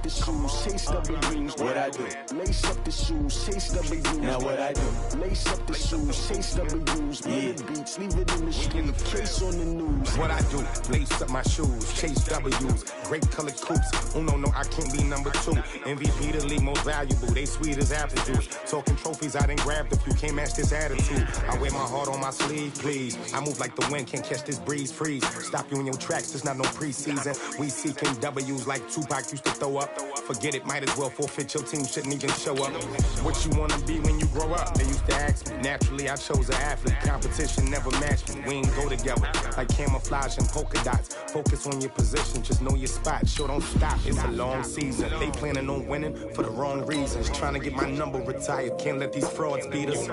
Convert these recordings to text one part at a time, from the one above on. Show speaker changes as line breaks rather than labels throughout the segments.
the shoes, chase W's. What I do? Lace up the shoes, chase W's. Now what I do? Lace up the shoes, chase W's. Yeah. Beats, leave it in the street, case on the news.
What I do? Lace up my shoes, chase W's. Great colored coops. Oh no, I can't be number 2. MVP the league most valuable. They sweet as apple juice. Talking trophies, I done grabbed a few. Can't match this attitude. I wear my heart on my sleeve, please. I move like the wind, can't catch this breeze. Freeze. Stop you in your tracks. There's not no preseason. We seeking W's like Tupac used to throw up. Forget it, might as well forfeit. Your team shouldn't even show up. What you wanna be when you grow up? They used to ask me. Naturally, I chose an athlete. Competition never matched me. We ain't go together like camouflage and polka dots. Focus on your position, just know your spot. Sure, don't stop. It's a long season. They planning on winning for the wrong reasons. Trying to get my number retired. Can't let these frauds beat us.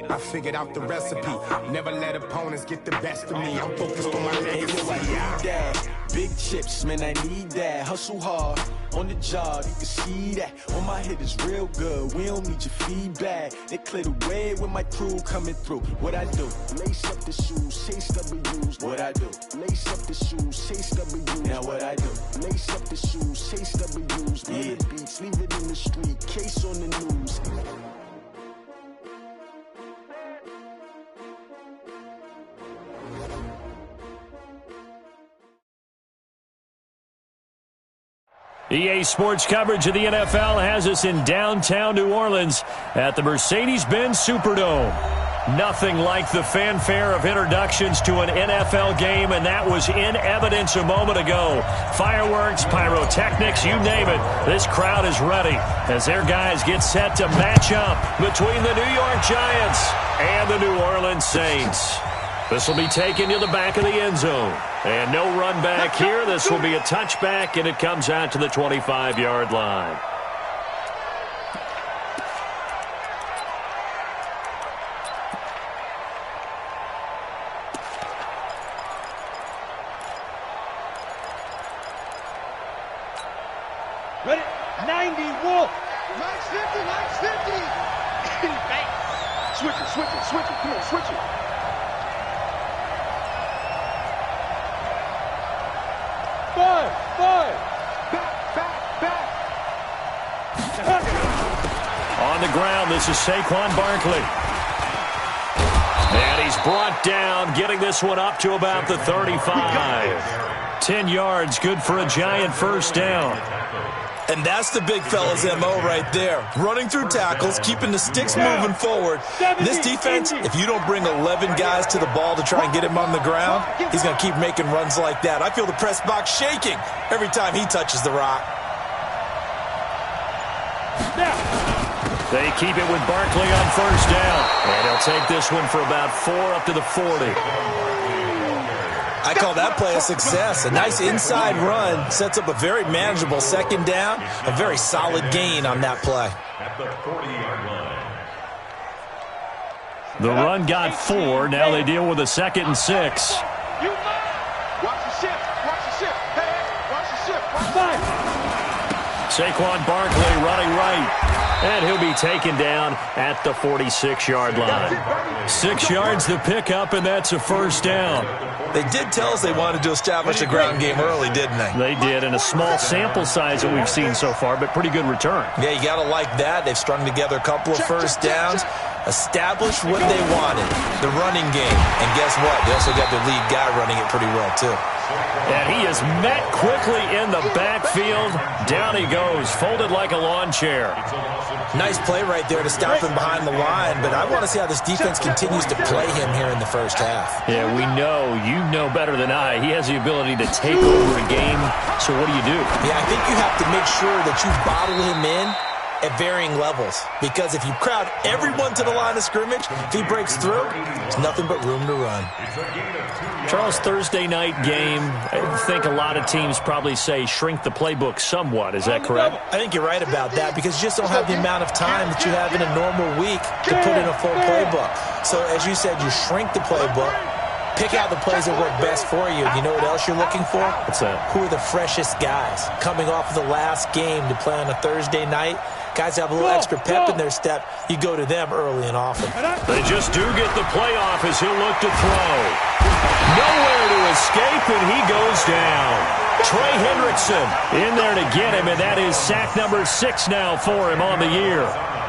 I figured out the recipe. Never let opponents get the best of me. I'm focused on my legacy.
Big chips, man, I need that. Hustle hard on the job, you can see that. On my head is real good. We don't need your feedback. They clear the way with my crew coming through. What I do? Lace up the shoes, chase W's. What I do? Lace up the shoes, chase W's. Now what I do? Lace up the shoes, chase W's. Yeah. Beats, leave it in the street, case on the news.
EA Sports coverage of the NFL has us in downtown New Orleans at the Mercedes-Benz Superdome. Nothing like the fanfare of introductions to an NFL game, and that was in evidence a moment ago. Fireworks, pyrotechnics, you name it. This crowd is ready as their guys get set to match up between the New York Giants and the New Orleans Saints. This will be taken to the back of the end zone. And no run back here. This will be a touchback, and it comes out to the 25-yard line.
Ready? 90, Wolf. Nice 50, nice 50. Switch it, switch it, switch it. Come on, switch it. Five. Back.
On the ground, this is Saquon Barkley. And he's brought down, getting this one up to about the 35. 10 yards, good for a Giant first down.
And that's the big fella's MO right there. Running through tackles, keeping the sticks moving forward. This defense, if you don't bring 11 guys to the ball to try and get him on the ground, he's going to keep making runs like that. I feel the press box shaking every time he touches the rock.
They keep it with Barkley on first down. And he'll take this one for about 4 up to the 40.
I call that play a success. A nice inside run sets up a very manageable second down. A very solid gain on that play.
The run got 4. Now they deal with a 2nd and 6.
Watch the shift. Hey, watch the shift.
Saquon Barkley running right. And he'll be taken down at the 46-yard line. 6 yards the pickup, and that's a first down.
They did tell us they wanted to establish a ground game early, didn't they?
They did, and a small sample size that we've seen so far, but pretty good return.
Yeah, you got to like that. They've strung together a couple of first downs, established what they wanted, the running game. And guess what? They also got their lead guy running it pretty well, too.
And he is met quickly in the backfield. Down he goes, folded like a lawn chair.
Nice play right there to stop him behind the line, but I want to see how this defense continues to play him here in the first half.
Yeah, we know, you know better than I, he has the ability to take over a game, so what do you do?
Yeah, I think you have to make sure that you bottle him in at varying levels, because if you crowd everyone to the line of scrimmage, if he breaks through, there's nothing but room to run.
Charles, Thursday night game, I think a lot of teams probably say shrink the playbook somewhat. Is that correct?
I think you're right about that, because you just don't have the amount of time that you have in a normal week to put in a full playbook. So as you said, you shrink the playbook, pick out the plays that work best for you. You know what else you're looking for?
What's that?
Who are the freshest guys coming off of the last game to play on a Thursday night? Guys have a little extra pep in their step. You go to them early and often.
They just do get the playoff as he'll look to throw. Nowhere to escape, and he goes down. Trey Hendrickson in there to get him, and that is sack number 6 now for him on the year.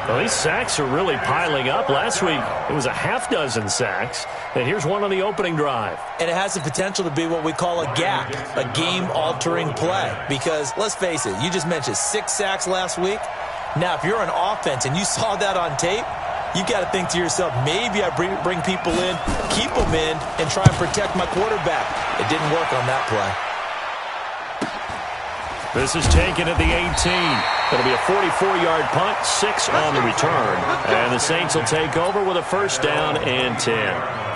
Well, these sacks are really piling up. Last week, it was a half-dozen sacks. And here's one on the opening drive.
And it has the potential to be what we call a gap, a game-altering play. Because, let's face it, you just mentioned 6 sacks last week. Now, if you're on offense and you saw that on tape, you got to think to yourself, maybe I bring people in, keep them in, and try and protect my quarterback. It didn't work on that play.
This is taken at the 18. It'll be a 44-yard punt, 6 on the return. And the Saints will take over with a first down and 10.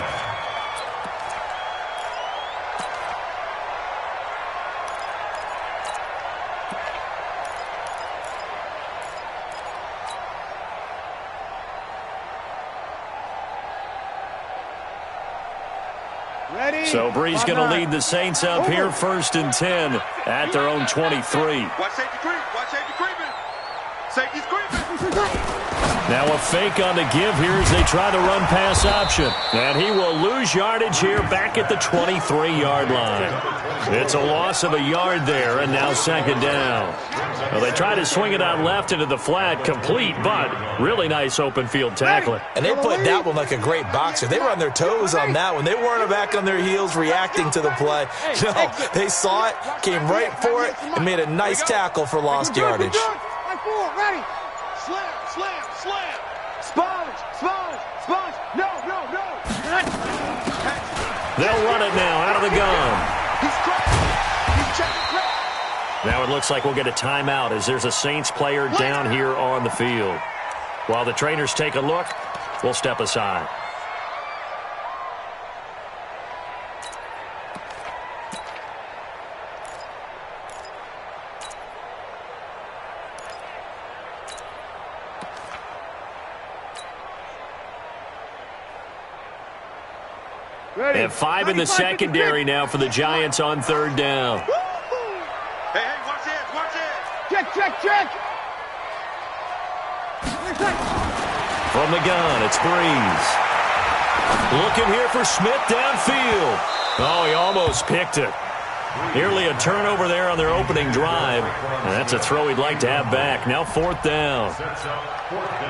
So Bree's going to lead the Saints up here, first and 10 at their own 23.
Watch safety creep. Watch safety creeping. Safety's creeping.
Now a fake on the give here as they try the run-pass option. And he will lose yardage here back at the 23-yard line. It's a loss of a yard there, and now second down. Well, they try to swing it out left into the flat, complete, but really nice open field tackling.
And they played that one like a great boxer. They were on their toes on that one. They weren't back on their heels reacting to the play. No, they saw it, came right for it, and made a nice tackle for lost yardage.
Ready. Slam, slam, slam. Sponge, sponge, sponge. No, no, no.
They'll run it now out of the gun.
He's cracked. He's checking crack.
Now it looks like we'll get a timeout as there's a Saints player down here on the field. While the trainers take a look, we'll step aside. They have 5 in the secondary now for the Giants on third down.
Hey, watch it, watch it.
Check, check, check.
From the gun, it's Breeze. Looking here for Smith downfield. Oh, he almost picked it. Nearly a turnover there on their opening drive. And that's a throw he'd like to have back. Now fourth down.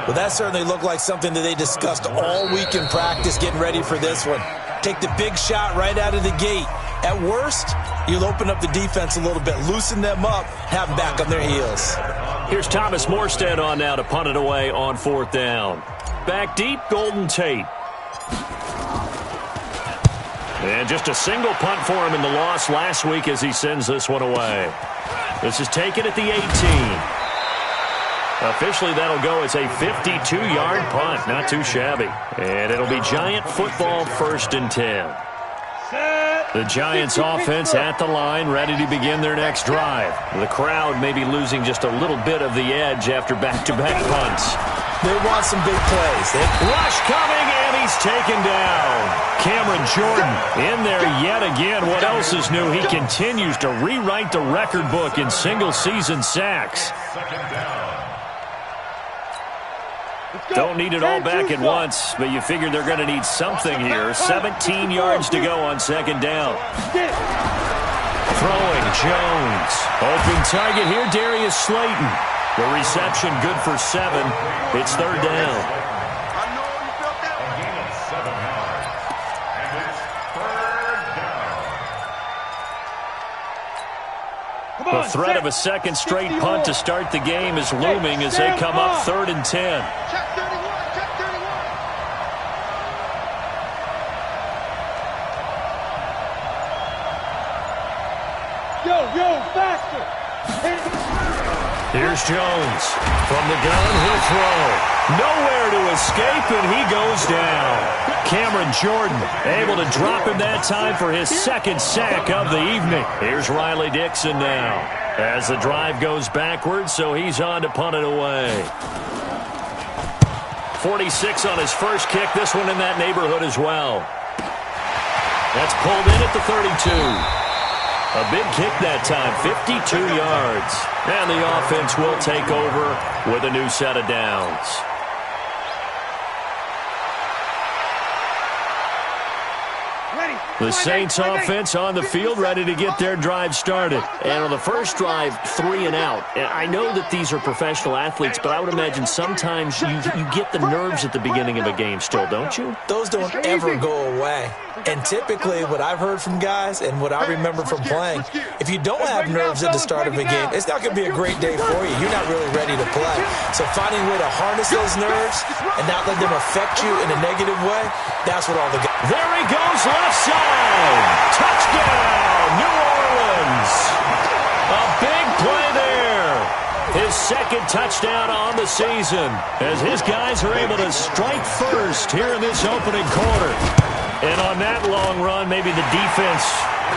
Well, that certainly looked like something that they discussed all week in practice getting ready for this one. Take the big shot right out of the gate. At worst, you'll open up the defense a little bit, loosen them up, have them back on their heels.
Here's Thomas Morstead on now to punt it away on fourth down. Back deep, Golden Tate. And just a single punt for him in the loss last week as he sends this one away. This is taken at the 18. Officially, that'll go as a 52-yard punt. Not too shabby. And it'll be Giant football, first and 10. The Giants offense at the line, ready to begin their next drive. The crowd may be losing just a little bit of the edge after back-to-back punts.
They want some big plays.
Rush coming, and he's taken down. Cameron Jordan in there yet again. What else is new? He continues to rewrite the record book in single-season sacks. Don't need it all back at once, but you figure they're going to need something here. 17 yards to go on second down. Throwing, Jones. Open target here, Darius Slayton. The reception good for 7. It's third down. The threat of a second straight punt to start the game is looming as they come up third and 10.
Check 31, check 31. Yo, faster.
Here's Jones. From the gun, he'll throw. Nowhere to escape, and he goes down. Cameron Jordan able to drop him that time for his second sack of the evening. Here's Riley Dixon now as the drive goes backwards, so he's on to punt it away. 46 on his first kick. This one in that neighborhood as well. That's pulled in at the 32. A big kick that time, 52 yards. And the offense will take over with a new set of downs.
Ready.
The Saints offense on the field, ready to get their drive started.
And on the first drive, 3 and out. And I know that these are professional athletes, but I would imagine sometimes you get the nerves at the beginning of a game still, don't you?
Those don't ever go away. And typically what I've heard from guys and what I remember from playing, if you don't have nerves at the start of a game, it's not going to be a great day for you. You're not really ready to play. So finding a way to harness those nerves and not let them affect you in a negative way, that's what all the guys...
There he goes, left side. Touchdown, New Orleans. A big play there. His second touchdown on the season as his guys are able to strike first here in this opening quarter. And on that long run, maybe the defense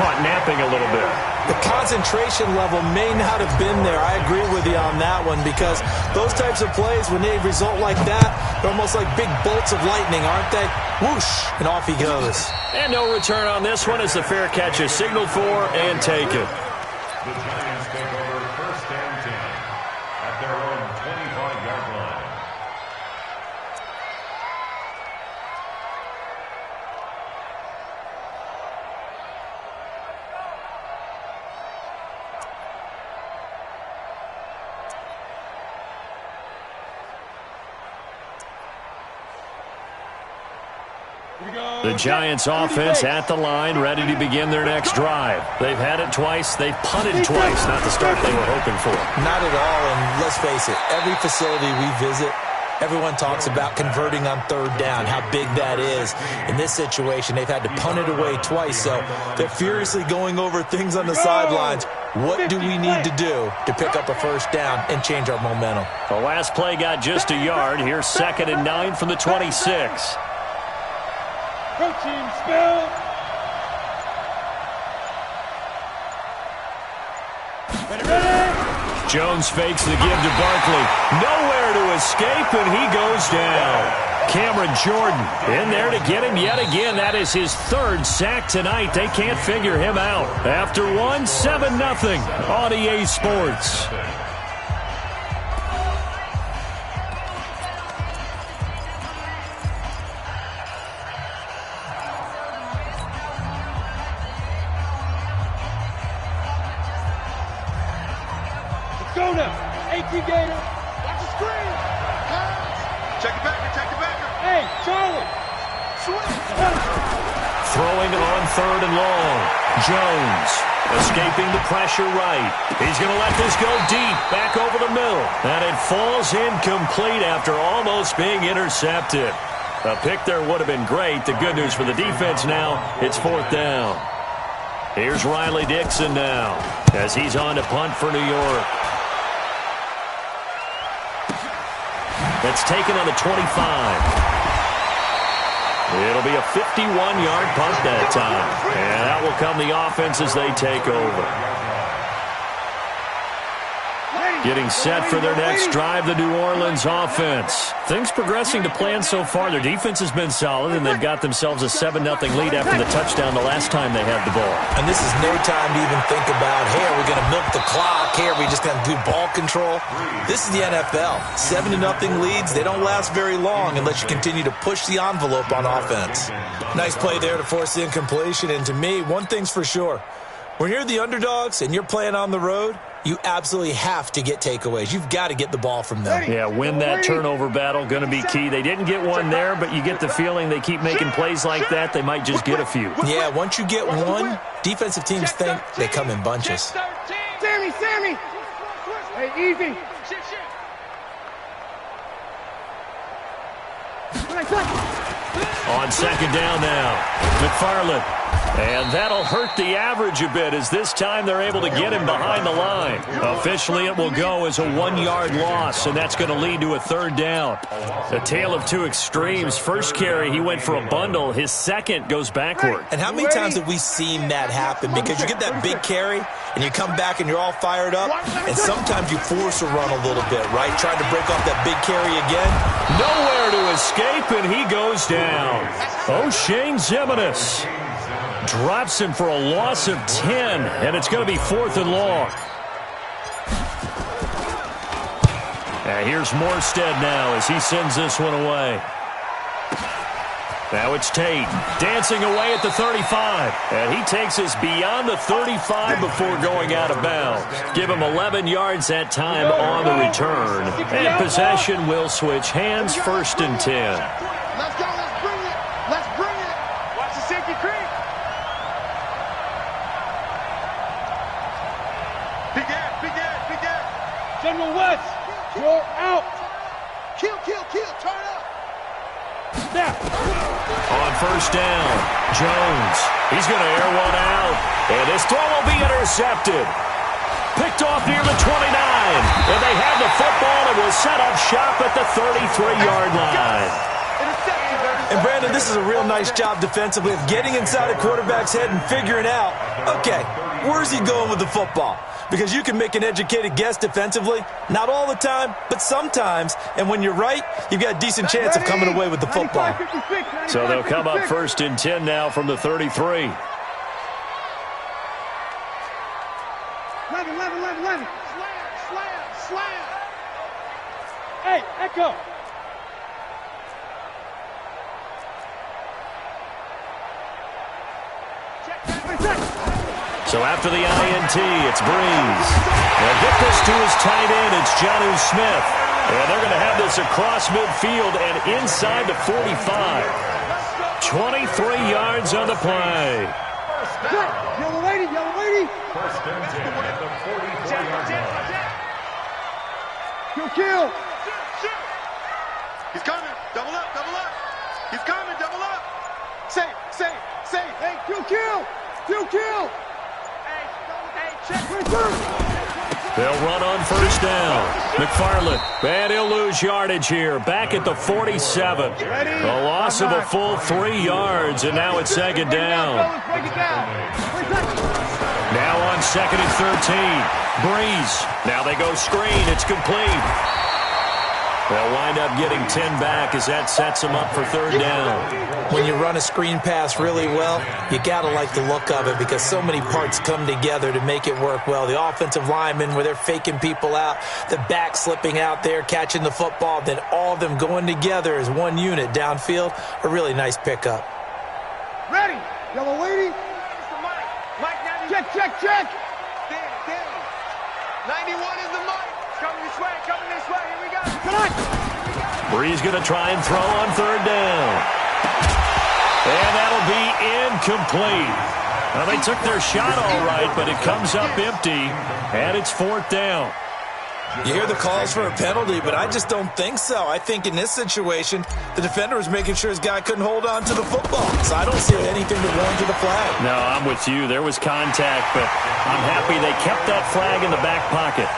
caught napping a little bit.
The concentration level may not have been there. I agree with you on that one because those types of plays, when they result like that, they're almost like big bolts of lightning, aren't they? Whoosh, and off he goes.
And no return on this one as the fair catch is signaled for and taken.
The Giants take over first and 10 at their own 25-yard line.
The Giants offense at the line, ready to begin their next drive. They've had it twice. They've punted twice. Not the start they were hoping for.
Not at all, and let's face it, every facility we visit, everyone talks about converting on third down, how big that is. In this situation, they've had to punt it away twice, so they're furiously going over things on the sidelines. What do we need to do to pick up a first down and change our momentum?
The last play got just a yard. Here's 2nd and 9 from the 26.
Coaching spell. Ready.
Jones fakes the give to Barkley. Nowhere to escape, and he goes down. Cameron Jordan in there to get him yet again. That is his 3rd sack tonight. They can't figure him out. After one, 7-0 on EA Sports.
Go now. 18 Gator. Watch the screen. Check it backer. Hey, Charlie.
Throwing on 3rd and long. Jones escaping the pressure right. He's going to let this go deep, back over the middle. And it falls incomplete after almost being intercepted. A pick there would have been great. The good news for the defense now, it's 4th down. Here's Riley Dixon now as he's on to punt for New York. That's taken on the 25. It'll be a 51-yard punt that time. And that will come the offense as they take over. Getting set for their next drive, the New Orleans offense. Things progressing to plan so far. Their defense has been solid, and they've got themselves a 7-0 lead after the touchdown the last time they had the ball.
And this is no time to even think about, hey, are we going to milk the clock? Hey, are we just going to do ball control? This is the NFL. 7-0 leads, they don't last very long unless you continue to push the envelope on offense. Nice play there to force the incompletion. And to me, one thing's for sure. When you're the underdogs and you're playing on the road, you absolutely have to get takeaways. You've got to get the ball from them.
Yeah, win that turnover battle, going to be key. They didn't get one there, but you get the feeling they keep making plays like that, they might just get a few.
Yeah, once you get one, defensive teams think they come in bunches.
Sammy! Hey, easy.
On 2nd down now, McFarland. And that'll hurt the average a bit as this time they're able to get him behind the line. Officially, it will go as a 1-yard loss, and that's going to lead to a 3rd down. A tale of two extremes. First carry, he went for a bundle. His second goes backward.
And how many times have we seen that happen? Because you get that big carry, and you come back and you're all fired up, and sometimes you force a run a little bit, right? Trying to break off that big carry again.
Nowhere to escape, and he goes down. O'Shane Ximines drops him for a loss of 10, and it's going to be 4th and long. And here's Morstead now as he sends this one away. Now it's Tate dancing away at the 35. And he takes us beyond the 35 before going out of bounds. Give him 11 yards that time on the return. And possession will switch hands, 1st and 10.
Let's go. Let's bring it. Let's bring it. Watch the safety creep. Big ass, big ass, big ass. General West, you're out. Kill, turn up. Snap.
On 1st down, Jones. He's going to air one out. And his throw will be intercepted. Picked off near the 29. And they have the football and will set up shop at the 33-yard line.
And, Brandon, this is a real nice job defensively of getting inside a quarterback's head and figuring out, okay, where's he going with the football? Because you can make an educated guess defensively. Not all the time, but sometimes. And when you're right, you've got a decent chance of coming away with the football.
So they'll come up 1st and 10 now from the 33.
11. Slam. Hey, Echo.
So after the INT, it's Breeze. They'll get this to his tight end. It's Jonnu Smith. And they're going to have this across midfield and inside the 45. 23 yards on the play.
Yellow lady.
1st and 10 at the 44-yard line.
Kill. He's coming. Double up. He's coming. Double up. Safe. Hey, kill.
They'll run on 1st down. McFarland, and he'll lose yardage here. Back at the 47. A loss of a full 3 yards, and now it's 2nd down. Now on 2nd and 13. Breeze. Now they go screen. It's complete. They'll wind up getting 10 back as that sets them up for 3rd down.
When you run a screen pass really well, you got to like the look of it because so many parts come together to make it work well. The offensive linemen, where they're faking people out, the back slipping out there, catching the football, then all of them going together as one unit downfield, a really nice pickup.
Ready. Yellow lady. Mike, check. Danny. 91 is the mic. Coming this way. Here we go.
Breeze going to try and throw on 3rd down. And that'll be incomplete. Well, they took their shot all right, but it comes up empty, and it's 4th down.
You hear the calls for a penalty, but I just don't think so. I think in this situation, the defender was making sure his guy couldn't hold on to the football. So I don't see anything to warrant to the flag.
No, I'm with you. There was contact, but I'm happy they kept that flag in the back pocket.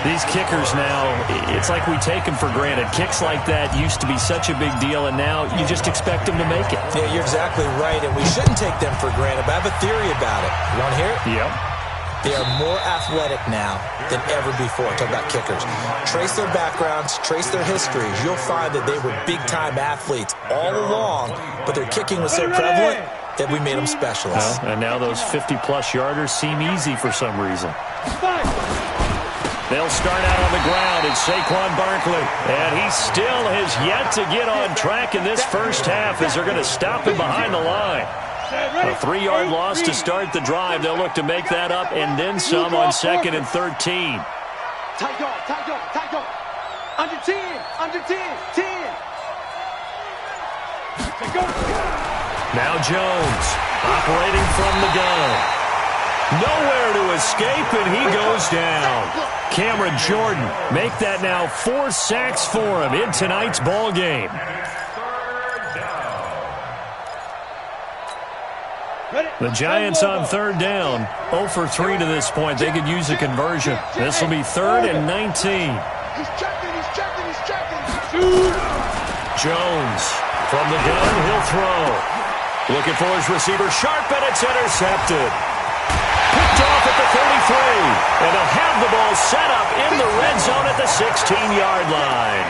These kickers now, it's like we take them for granted. Kicks like that used to be such a big deal, and now you just expect them to make it.
Yeah, you're exactly right, and we shouldn't take them for granted, but I have a theory about it. You want to hear it?
Yep.
They are more athletic now than ever before. Talk about kickers. Trace their backgrounds, trace their histories. You'll find that they were big-time athletes all along, but their kicking was so prevalent that we made them specialists.
Well, and now those 50-plus yarders seem easy for some reason. They'll start out on the ground. It's Saquon Barkley. And he still has yet to get on track in this first half as they're going to stop him behind the line. A 3-yard loss to start the drive. They'll look to make that up and then some on 2nd and 13.
Tight dog. Under 10. 10.
Now Jones operating from the gun. Nowhere to escape, and he goes down. Cameron Jordan make that now 4 sacks for him in tonight's ball game. The Giants on 3rd down, 0 for 3 to this point. They could use a conversion. This will be 3rd and 19.
He's checking.
Jones from the gun, he'll throw. Looking for his receiver, Sharp, and it's intercepted. Picked off at the 33, and they'll have the ball set up in the red zone at the 16-yard line.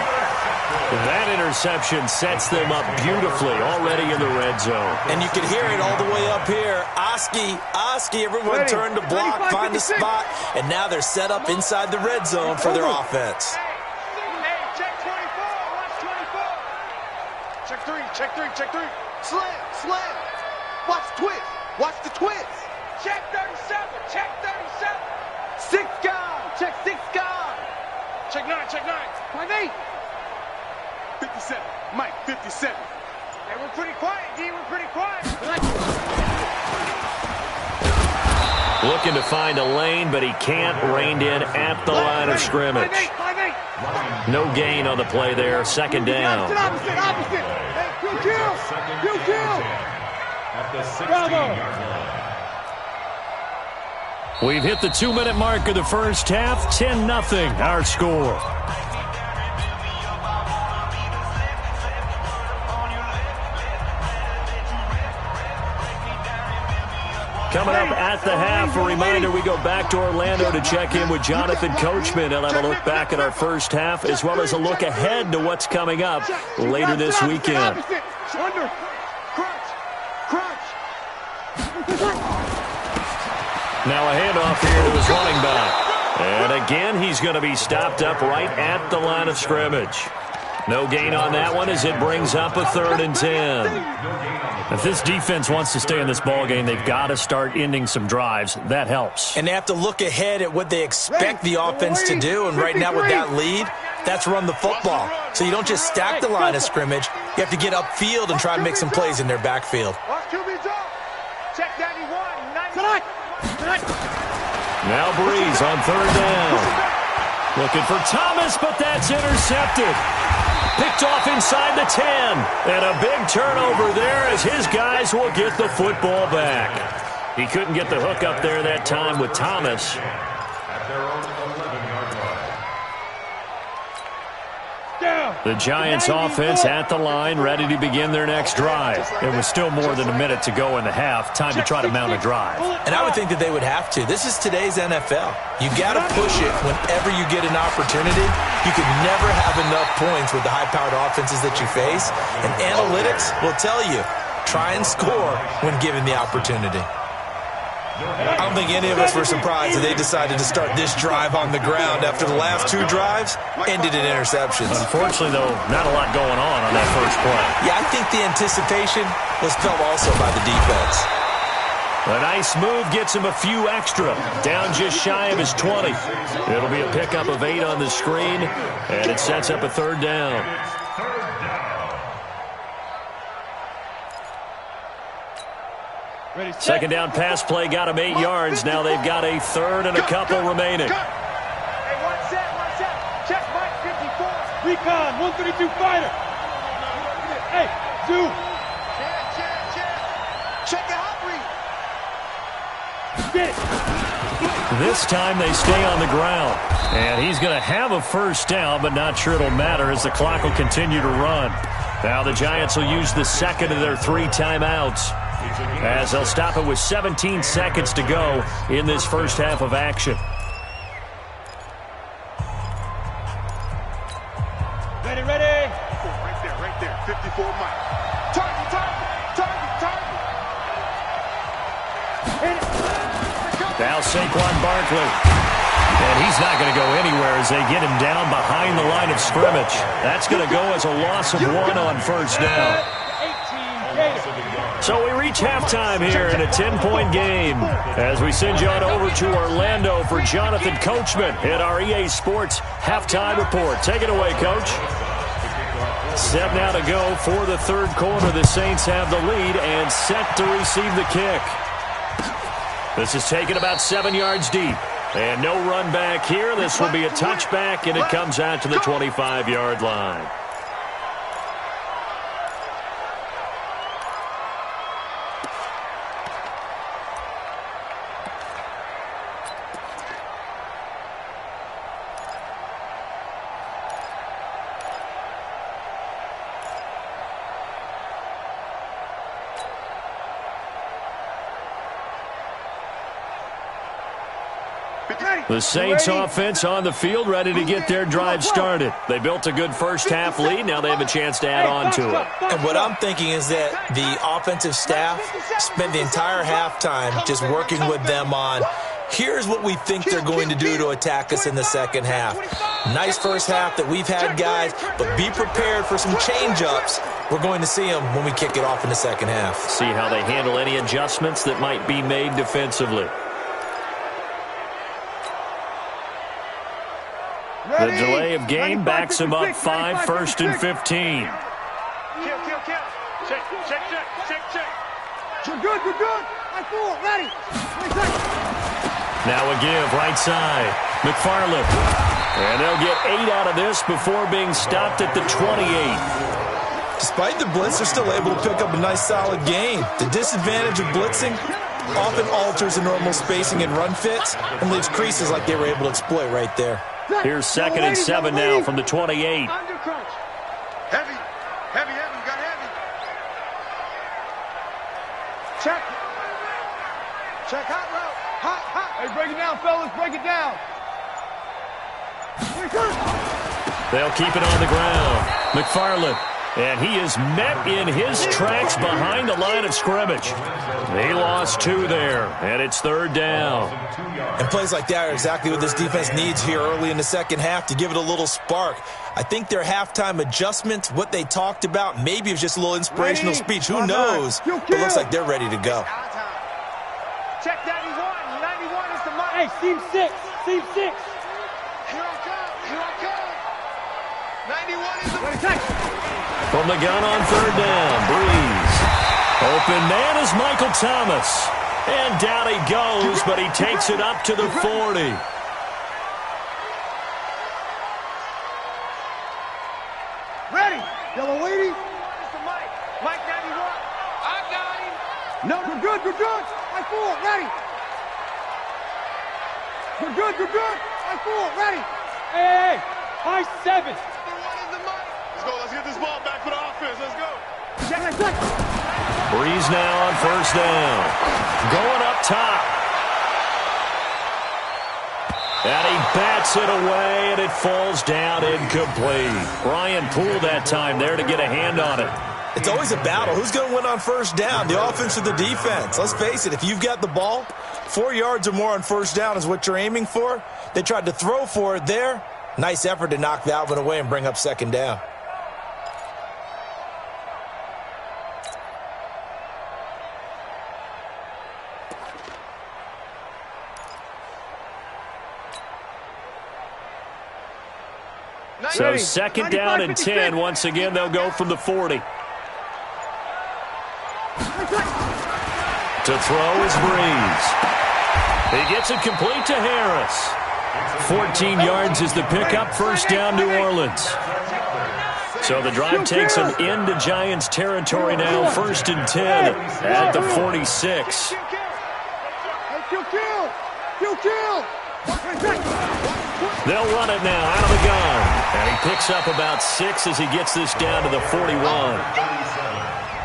That interception sets them up beautifully already in the red zone.
And you can hear it all the way up here. Oski, everyone turned to block, find the spot, and now they're set up inside the red zone for their offense.
Hey, check 24. Watch 24. Check check three. Slam. Watch the twist. Watch the twist. Check 37. 6 guard. Check 6 guard. Check 9. 5-8. 57. Mike, 57. Hey, we're pretty quiet, D. We're pretty quiet.
Looking to find a lane, but he can't. Reined in at the line of scrimmage.
5-8.
No gain on the play there. Second down.
Opposite. Hey, you kill.
At the 16-yard line.
We've hit the 2-minute mark of the first half. 10-0 our score. Coming up at the half, a reminder, we go back to Orlando to check in with Jonathan Coachman. He'll have a look back at our first half as well as a look ahead to what's coming up later this weekend.
Under. Crunch.
Now a handoff here to his running back. And again, he's going to be stopped up right at the line of scrimmage. No gain on that one as it brings up a 3rd and 10. If this defense wants to stay in this ballgame, they've got to start ending some drives. That helps.
And they have to look ahead at what they expect the offense to do. And right now with that lead, that's run the football. So you don't just stack the line of scrimmage. You have to get upfield and try and make some plays in their backfield.
Check 91.
Now Breeze on 3rd down. Looking for Thomas, but that's intercepted. Picked off inside the 10. And a big turnover there as his guys will get the football back. He couldn't get the hook up there that time with Thomas.
At their own 11-yard line.
The Giants offense at the line, ready to begin their next drive. It was still more than a minute to go in the half. Time to try to mount a drive.
And I would think that they would have to. This is today's NFL. You got to push it whenever you get an opportunity. You could never have enough points with the high-powered offenses that you face. And analytics will tell you, try and score when given the opportunity. I don't think any of us were surprised that they decided to start this drive on the ground after the last 2 drives ended in interceptions.
Unfortunately, though, not a lot going on that first play.
Yeah, I think the anticipation was felt also by the defense.
A nice move gets him a few extra. Down just shy of his 20. It'll be a pickup of 8 on the screen, and it sets up a 3rd down. Second down pass play got him 8 yards. Now they've got a 3rd and a couple remaining.
Hey, one set. Check Mike 54. Recon, 132 fighter. Hey, 2. Check the hot read. Get it.
This time they stay on the ground. And he's going to have a first down, but not sure it'll matter as the clock will continue to run. Now the Giants will use the second of their 3 timeouts, as they'll stop it with 17 seconds to go in this first half of action.
Ready. Right there. 54 Mike. Target.
Now Saquon Barkley. And he's not going to go anywhere as they get him down behind the line of scrimmage. That's going to go as a loss of 1 on first down. So we reach halftime here in a 10-point game as we send you on over to Orlando for Jonathan Coachman at our EA Sports Halftime Report. Take it away, Coach. 7 now to go for the 3rd quarter. The Saints have the lead and set to receive the kick. This is taken about 7 yards deep. And no run back here. This will be a touchback, and it comes out to the 25-yard line. The Saints offense on the field, ready to get their drive started. They built a good first half lead. Now they have a chance to add on to it.
And what I'm thinking is that the offensive staff spent the entire halftime just working with them on Here's what we think they're going to do to attack us in the second half. Nice first half that we've had, guys, but be prepared for some change-ups. We're going to see them when we kick it off in the second half.
See how they handle any adjustments that might be made defensively. The delay of game backs him up 5, 1st and 15.
Kill. Check.
You're good. I fool. Ready.
Now a give, right side. McFarland. And they'll get 8 out of this before being stopped at the 28.
Despite the blitz, they're still able to pick up a nice, solid gain. The disadvantage of blitzing often alters the normal spacing and run fits and leaves creases like they were able to exploit right there.
Here's 2nd and 7 now from the 28.
Under crunch. Heavy. You got heavy. Check. Hot route. Hot.
Hey, break it down, fellas. Break it down.
They'll keep it on the ground. McFarland. And he is met in his tracks behind the line of scrimmage. They lost 2 there, and it's 3rd down.
And plays like that are exactly what this defense needs here early in the second half to give it a little spark. I think their halftime adjustments, what they talked about, maybe it was just a little inspirational speech. Who knows? But it looks like they're ready to go.
Check 91. 91 is the money.
Hey, seam 6.
Here I come. 91 is the money.
From the gun on 3rd down, Breeze. Open man is Michael Thomas. And down he goes, but he takes it up to the 40.
Ready. Yellow lady.
Mike 91. I got him.
No, you're good. I fool. Ready. You're good. I fool. Ready. Hey. High 7.
Let's get this ball back for the offense. Let's go.
Breeze now on 1st down. Going up top. And he bats it away, and it falls down incomplete. Brian Poole that time there to get a hand on it.
It's always a battle. Who's going to win on 1st down, the offense or the defense? Let's face it, if you've got the ball, 4 yards or more on 1st down is what you're aiming for. They tried to throw for it there. Nice effort to knock that one away and bring up 2nd down.
So 2nd down and 10. Once again, they'll go from the 40. To throw is Breeze. He gets it complete to Harris. 14 yards is the pickup. 1st down, New Orleans. So the drive takes them into Giants territory now. 1st and 10 at the 46.
Kill.
They'll run it now out of the gun. And he picks up about 6 as he gets this down to the 41.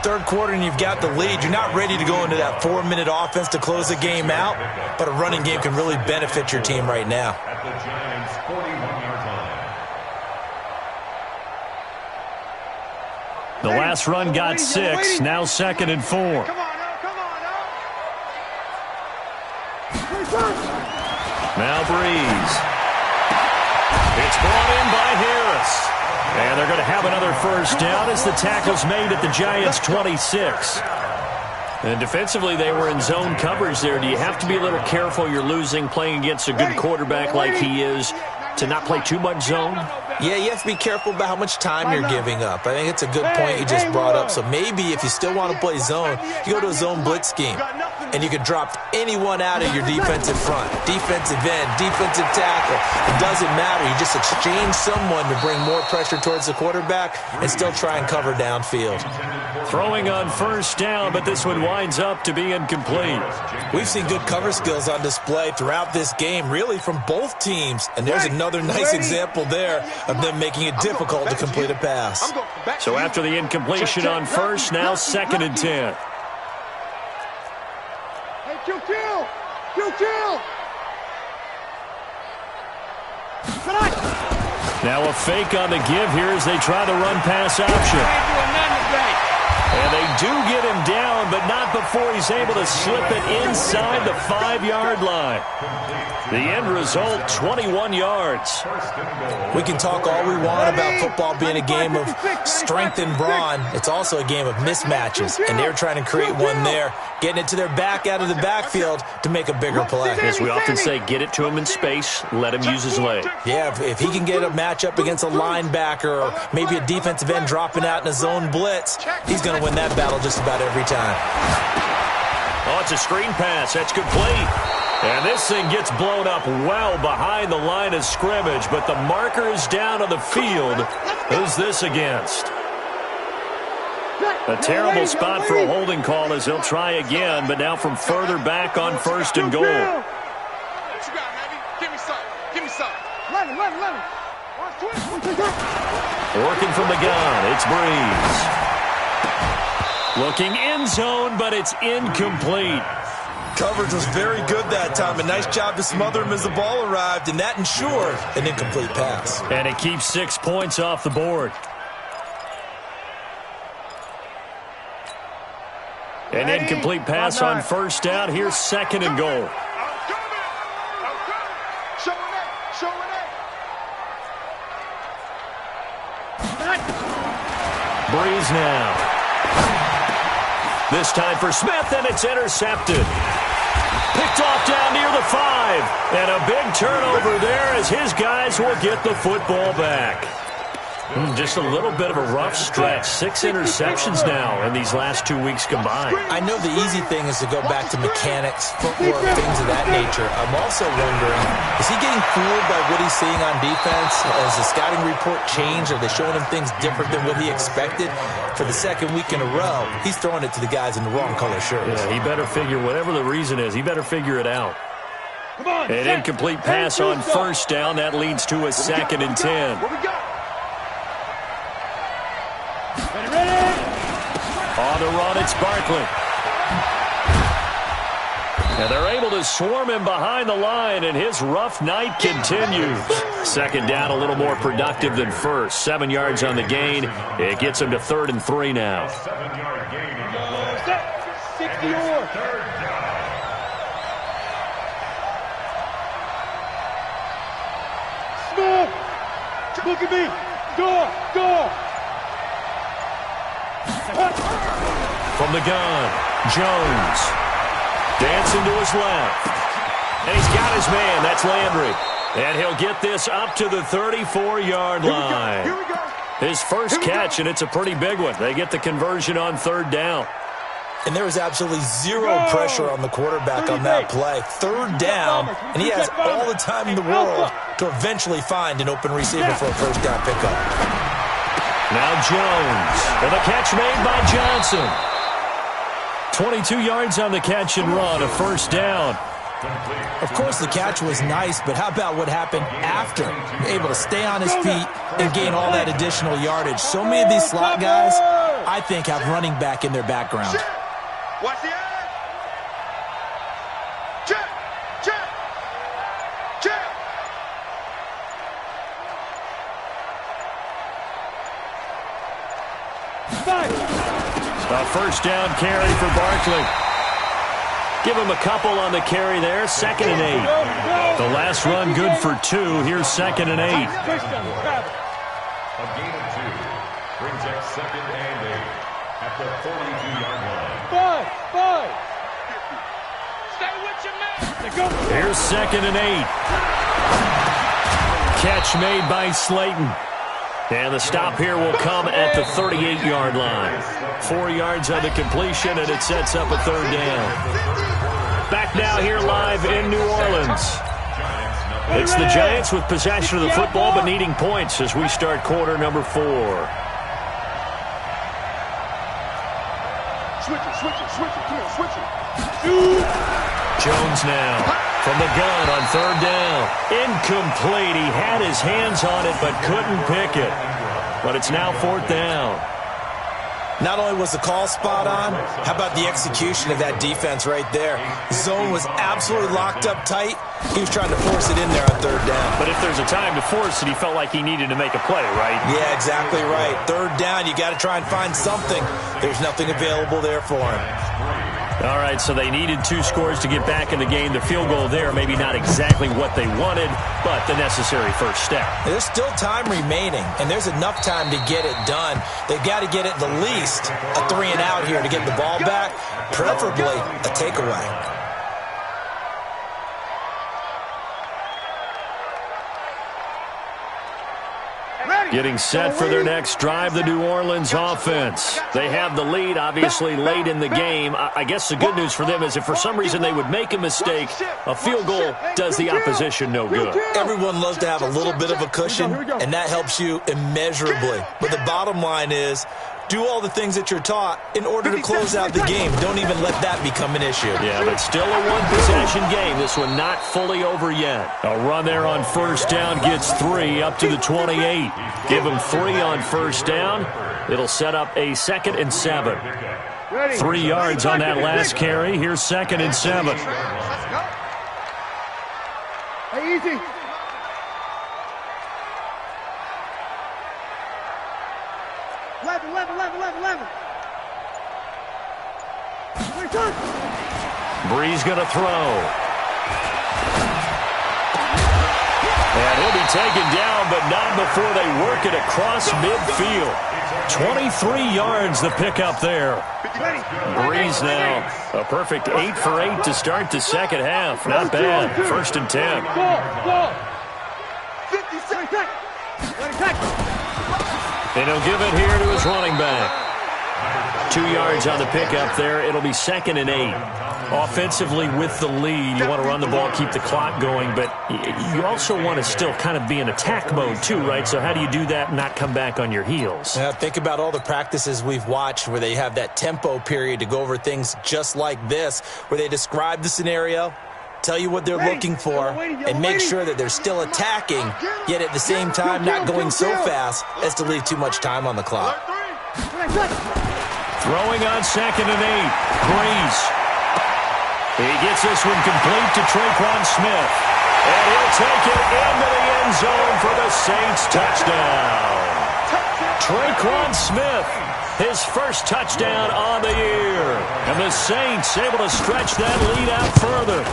3rd quarter and you've got the lead. You're not ready to go into that 4-minute offense to close the game out, but a running game can really benefit your team right now.
At the Giants' 41-yard line.
The last run got 6. Now 2nd and 4.
Come on.
Now Breeze. It's brought in by Harris. And they're going to have another 1st down as the tackle's made at the Giants' 26. And defensively, they were in zone coverage there. Do you have to be a little careful? You're losing playing against a good quarterback like he is to not play too much zone?
Yeah, you have to be careful about how much time you're giving up. I think it's a good point you just brought up. So maybe if you still want to play zone, you go to a zone blitz scheme. And you can drop anyone out of your defensive front. Defensive end, defensive tackle. It doesn't matter. You just exchange someone to bring more pressure towards the quarterback and still try and cover downfield.
Throwing on 1st down, but this one winds up to be incomplete.
We've seen good cover skills on display throughout this game, really from both teams. And there's another nice example there of them making it difficult to complete a pass.
So after the incompletion on 1st, now 2nd and 10.
Kill.
Now a fake on the give here as they try the run-pass option.
And they do get him down, but not before he's able to slip it inside the 5-yard line. The end result, 21 yards.
We can talk all we want about football being a game of strength and brawn. It's also a game of mismatches, and they're trying to create one there, getting it to their back out of the backfield to make a bigger play.
As we often say, get it to him in space, let him use his leg.
Yeah, if he can get a matchup against a linebacker or maybe a defensive end dropping out in a zone blitz, he's going to win that battle just about every time.
Oh, it's a screen pass. That's complete. And this thing gets blown up well behind the line of scrimmage, but the marker is down on the field. Who's this against? A terrible spot for a holding call as he'll try again, but now from further back on 1st and goal.
What you got, Heavy? Give me some. Give me some.
Let him.
Working from the gun, it's Breeze. Looking end zone, but it's incomplete.
Coverage was very good that time. A nice job to smother him as the ball arrived, and that ensured an incomplete pass.
And it keeps 6 points off the board. An incomplete pass on 1st down. Here's 2nd and goal.
I'm coming. Showing it.
Breeze now. This time for Smith, and it's intercepted. Picked off down near the 5. And a big turnover there as his guys will get the football back. Just a little bit of a rough stretch. 6 interceptions now in these last 2 weeks combined.
I know the easy thing is to go back to mechanics, footwork, things of that nature. I'm also wondering, is he getting fooled by what he's seeing on defense? Has the scouting report changed? Are they showing him things different than what he expected? For the 2nd week in a row, he's throwing it to the guys in the wrong color shirts.
Yeah, he better figure, whatever the reason is, he better figure it out. An incomplete pass on 1st down. That leads to a 2nd and 10.
What we got?
On the run, it's Barkley. And they're able to swarm him behind the line, and his rough night continues. 2nd down, a little more productive than 1st. 7 yards on the gain. It gets him to 3rd and 3 now.
7-yard gain.
60 more. Smith, look at me. Go.
From the gun, Jones. Dancing to his left. And he's got his man. That's Landry. And he'll get this up to the 34-yard line.
Here we go.
His first catch, and it's a pretty big one. They get the conversion on 3rd down.
And there was absolutely zero pressure on the quarterback on that play. 3rd down, and he has all the time in the world to eventually find an open receiver for a 1st down pickup.
Now Jones, and the catch made by Johnson. 22 yards on the catch and run, a 1st down.
Of course, the catch was nice, but how about what happened after? Able to stay on his feet and gain all that additional yardage. So many of these slot guys, I think, have running back in their background.
Watch the eye. Check.
A 1st down carry for Barkley. Give him a couple on the carry there. 2nd and 8. The last run good for 2. Here's 2nd and 8.
A gain of 2 brings up 2nd and 8 at the 42-yard line.
5.
Stay with your man.
Here's 2nd and 8. Catch made by Slayton. And the stop here will come at the 38-yard line. 4 yards on the completion, and it sets up a 3rd down. Back now here live in New Orleans. It's the Giants with possession of the football, but needing points as we start quarter number 4.
Switch it. Come on, switch it.
Jones now from the gun on 3rd down. Incomplete. He had his hands on it but couldn't pick it. But it's now 4th down.
Not only was the call spot on, how about the execution of that defense right there? The zone was absolutely locked up tight. He was trying to force it in there on third down.
But if there's a time to force it, he felt like he needed to make a play, right?
Yeah, exactly right. Third down, you got to try and find something. There's nothing available there for him.
All right, so they needed 2 scores to get back in the game. The field goal there, maybe not exactly what they wanted, but the necessary first step.
There's still time remaining, and there's enough time to get it done. They've got to get it the least a 3-and-out here to get the ball back, preferably a takeaway.
Getting set for their next drive, the New Orleans offense. They have the lead, obviously, late in the game. I guess the good news for them is if for some reason they would make a mistake, a field goal does the opposition no good.
Everyone loves to have a little bit of a cushion, and that helps you immeasurably. But the bottom line is, do all the things that you're taught in order to close out the game. Don't even let that become an issue.
Yeah, but still a one-possession game. This one not fully over yet. A run there on first down gets 3 up to the 28. Give them 3 on first down. It'll set up a 2nd and 7. 3 yards on that last carry. Here's 2nd and 7.
Hey, easy. Eleven.
Brees going to throw. And he'll be taken down, but not before they work it across midfield. 23 yards the pickup there. Brees now a perfect 8 for 8 to start the second half. Not bad. 1st and 10. And he'll give it here to his running back. 2 yards on the pickup there. It'll be 2nd and 8. Offensively with the lead, you want to run the ball, keep the clock going, but you also want to still kind of be in attack mode too, right? So how do you do that and not come back on your heels?
Yeah, think about all the practices we've watched where they have that tempo period to go over things just like this, where they describe the scenario, tell you what they're looking for, and make sure that they're still attacking, yet at the same time not going so fast as to leave too much time on the clock.
Throwing on 2nd and 8. Brees. He gets this one complete to Tre'Quan Smith. And he'll take it into the end zone for the Saints touchdown. Tre'Quan Smith, his first touchdown on the year. And the Saints able to stretch that lead out further.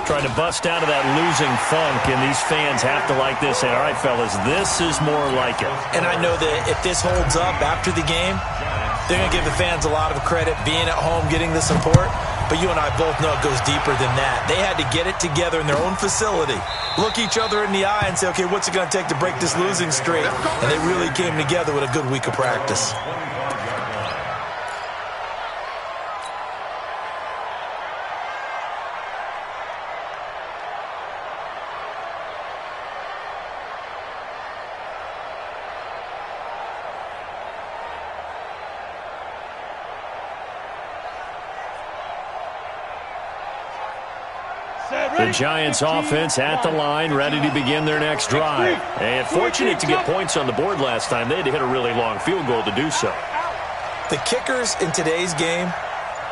Trying to bust out of that losing funk, and these fans have to like this. Say, all right, fellas, this is more like it.
And I know that if this holds up after the game, they're going to give the fans a lot of credit being at home, getting the support. But you and I both know it goes deeper than that. They had to get it together in their own facility, look each other in the eye and say, okay, what's it going to take to break this losing streak? And they really came together with a good week of practice.
The Giants offense at the line, ready to begin their next drive. And fortunate to get points on the board last time. They had to hit a really long field goal to do so.
The kickers in today's game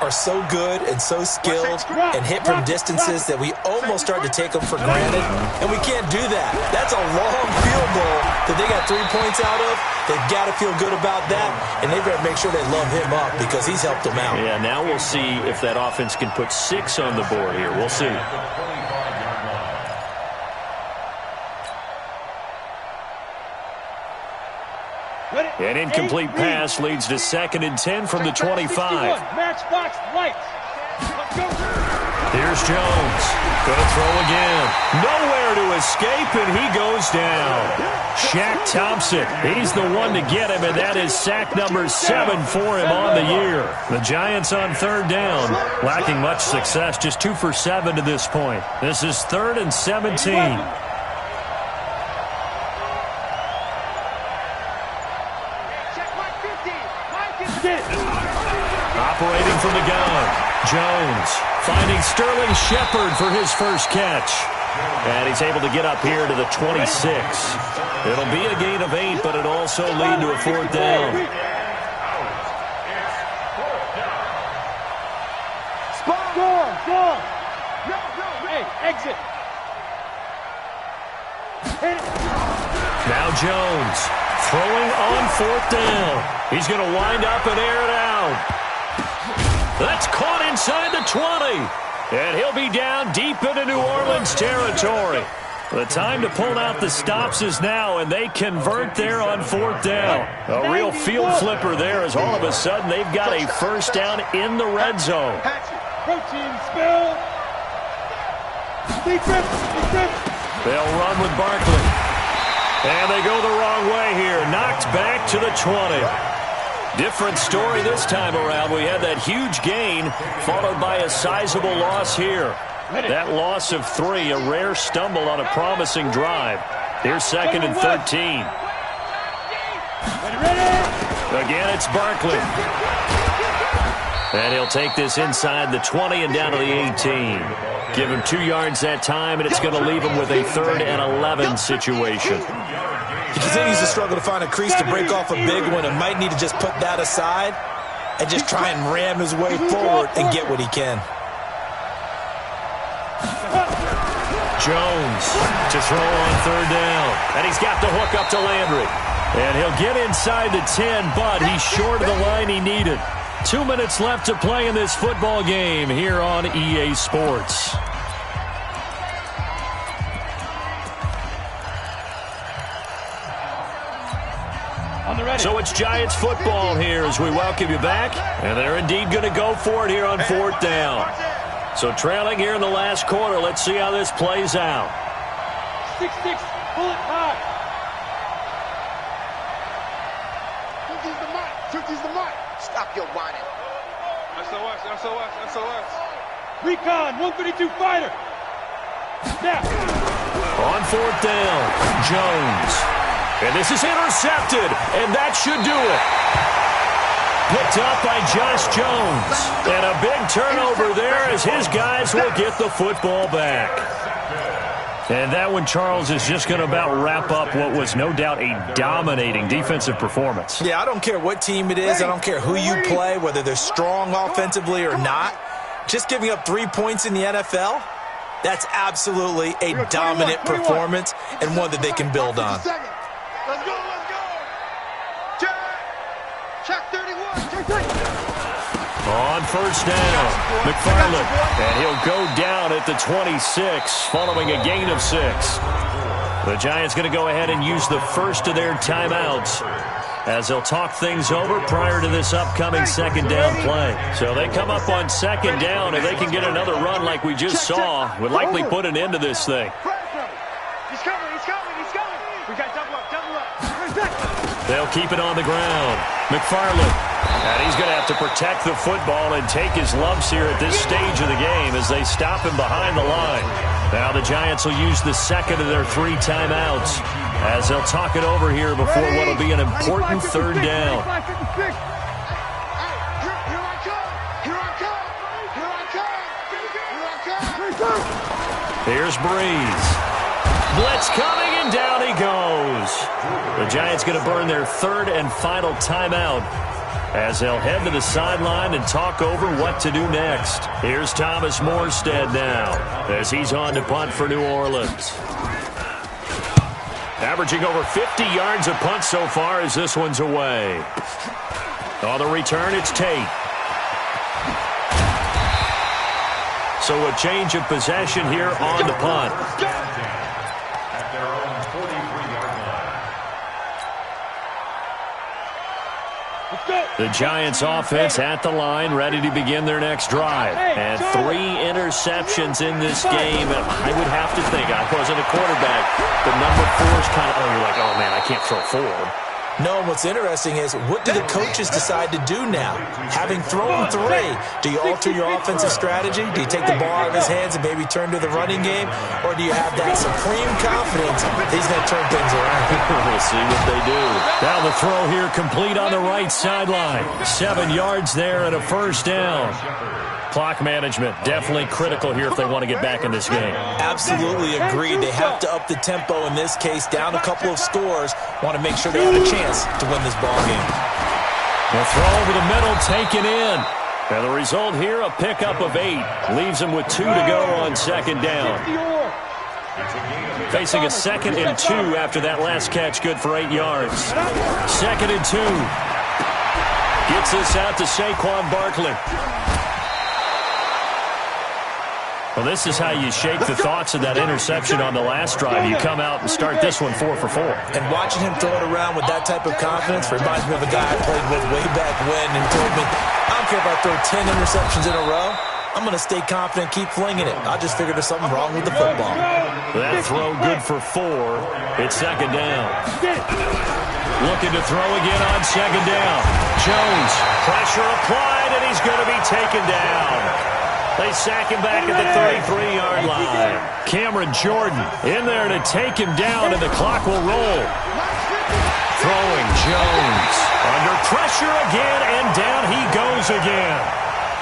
are so good and so skilled and hit from distances that we almost start to take them for granted, and we can't do that. That's a long field goal that they got 3 points out of. They've got to feel good about that, and they better make sure they love him up because he's helped them out.
Yeah, now we'll see if that offense can put 6 on the board here. We'll see. An incomplete pass leads to 2nd and 10 from the 25.
Matchbox lights. Let's go.
Here's Jones. Going to throw again. Nowhere to escape, and he goes down. Shaq Thompson, he's the one to get him, and that is sack number 7 for him on the year. The Giants on 3rd down, lacking much success, just 2 for 7 to this point. This is 3rd and 17. Operating from the gun, Jones finding Sterling Shepard for his first catch. And he's able to get up here to the 26. It'll be a gain of 8, but it'll also lead to a 4th down.
Go. Hey, exit. Hit it.
Now Jones throwing on 4th down. He's going to wind up and air it out. That's caught inside the 20. And he'll be down deep into New Orleans territory. The time to pull out the stops is now, and they convert there on 4th down. A real field flipper there as all of a sudden they've got a first down in the red zone.
Protein spill. Defense.
They'll run with Barkley. And they go the wrong way here. Knocked back to the 20. Different story this time around. We had that huge gain followed by a sizable loss here. That loss of 3, a rare stumble on a promising drive. Here's 2nd and 13. Again, it's Barkley. And he'll take this inside the 20 and down to the 18. Give him 2 yards that time, and it's going to leave him with a 3rd and 11 situation.
He continues to struggle to find a crease to break off a big one and might need to just put that aside and just try and ram his way forward and get what he can.
Jones to throw on 3rd down. And he's got the hook up to Landry. And he'll get inside the 10, but he's short of the line he needed. 2 minutes left to play in this football game here on EA Sports. So it's Giants football here as we welcome you back. And they're indeed going to go for it here on 4th down. So trailing here in the last quarter. Let's see how this plays out.
6-6, pull it high.
50's the mark. Stop your whining. SOS.
Recon, 132 fighter. Snap.
On 4th down, Jones. And this is intercepted, and that should do it. Picked up by Josh Jones. And a big turnover there as his guys will get the football back. And that one, Charles, is just going to about wrap up what was no doubt a dominating defensive performance.
Yeah, I don't care what team it is. I don't care who you play, whether they're strong offensively or not. Just giving up 3 points in the NFL, that's absolutely a dominant performance and one that they can build on.
Let's go. Check 31.
On 1st down, McFarland. And he'll go down at the 26 following a gain of 6. The Giants going to go ahead and use the first of their timeouts as they'll talk things over prior to this upcoming 2nd down play. So they come up on 2nd down. If they can get another run like we just saw, would likely put an end to this thing.
He's coming. We got double up.
They'll keep it on the ground. McFarland. And he's going to have to protect the football and take his lumps here at this stage of the game as they stop him behind the line. Now the Giants will use the 2nd of their 3 timeouts as they'll talk it over here before what will be an important 3rd down. Here's Breeze. Blitz coming, and down he goes. The Giants going to burn their 3rd and final timeout as they'll head to the sideline and talk over what to do next. Here's Thomas Morstead now as he's on to punt for New Orleans. Averaging over 50 yards a punt so far as this one's away. On the return, it's Tate. So a change of possession here on the punt.
At their own 43-yard line.
The Giants offense at the line, ready to begin their next drive. And 3 interceptions in this game. I would have to think, I wasn't a quarterback, but number 4 is kind of, you're like, oh man, I can't throw forward.
No, what's interesting is what do the coaches decide to do now? Having thrown 3, do you alter your offensive strategy? Do you take the ball out of his hands and maybe turn to the running game? Or do you have that supreme confidence that he's going to turn things around?
We'll see what they do. Now the throw here complete on the right sideline. 7 yards there and a first down. Clock management definitely critical here if they want to get back in this game.
Absolutely agreed. They have to up the tempo in this case, down a couple of scores. Want to make sure they have a chance to win this ball game.
The throw over the middle taken in. And the result here, a pickup of 8. Leaves him with 2 to go on second down. Facing a 2nd and 2 after that last catch, good for 8 yards. 2nd and 2. Gets this out to Saquon Barkley. Well, this is how you shake the thoughts of that interception on the last drive. You come out and start this one 4 for 4.
And watching him throw it around with that type of confidence reminds me of a guy I played with way back when and told me, I don't care if I throw 10 interceptions in a row. I'm going to stay confident, keep flinging it. I just figured there's something wrong with the football.
That throw good for 4. It's second down. Looking to throw again on second down. Jones, pressure applied, and he's going to be taken down. They sack him back at the 33-yard line. Cameron Jordan in there to take him down, and the clock will roll. Throwing Jones. Under pressure again, and down he goes again.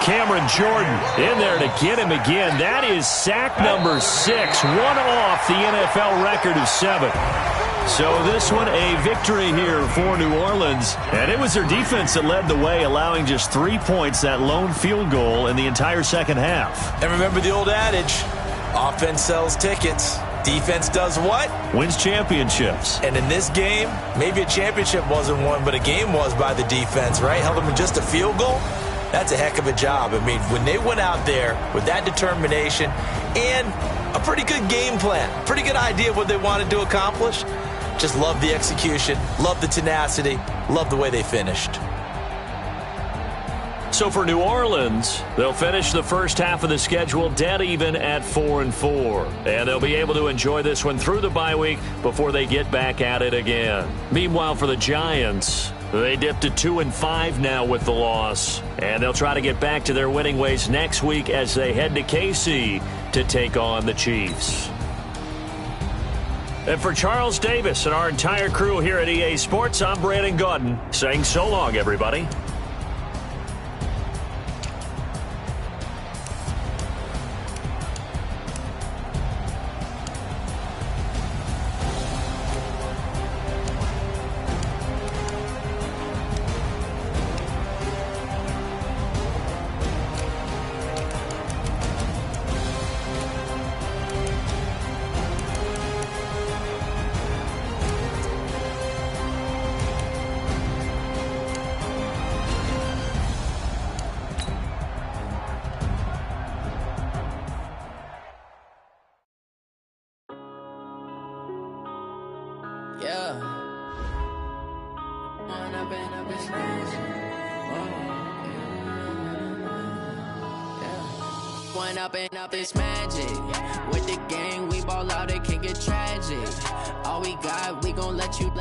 Cameron Jordan in there to get him again. That is sack number 6, one off the NFL record of 7. So this one a victory here for New Orleans. And it was their defense that led the way, allowing just 3 points, that lone field goal in the entire second half.
And remember the old adage, offense sells tickets. Defense does what?
Wins championships.
And in this game, maybe a championship wasn't won, but a game was by the defense, right? Held them to just a field goal. That's a heck of a job. I mean, when they went out there with that determination and a pretty good game plan, pretty good idea of what they wanted to accomplish, just love the execution, love the tenacity, love the way they finished.
So for New Orleans, they'll finish the first half of the schedule dead even at 4-4. And they'll be able to enjoy this one through the bye week before they get back at it again. Meanwhile, for the Giants, they dipped to 2-5 now with the loss. And they'll try to get back to their winning ways next week as they head to KC to take on the Chiefs. And for Charles Davis and our entire crew here at EA Sports, I'm Brandon Gaudin saying so long, everybody.
Up this magic with the gang, we ball out, it can get tragic. All we got, we gon' let you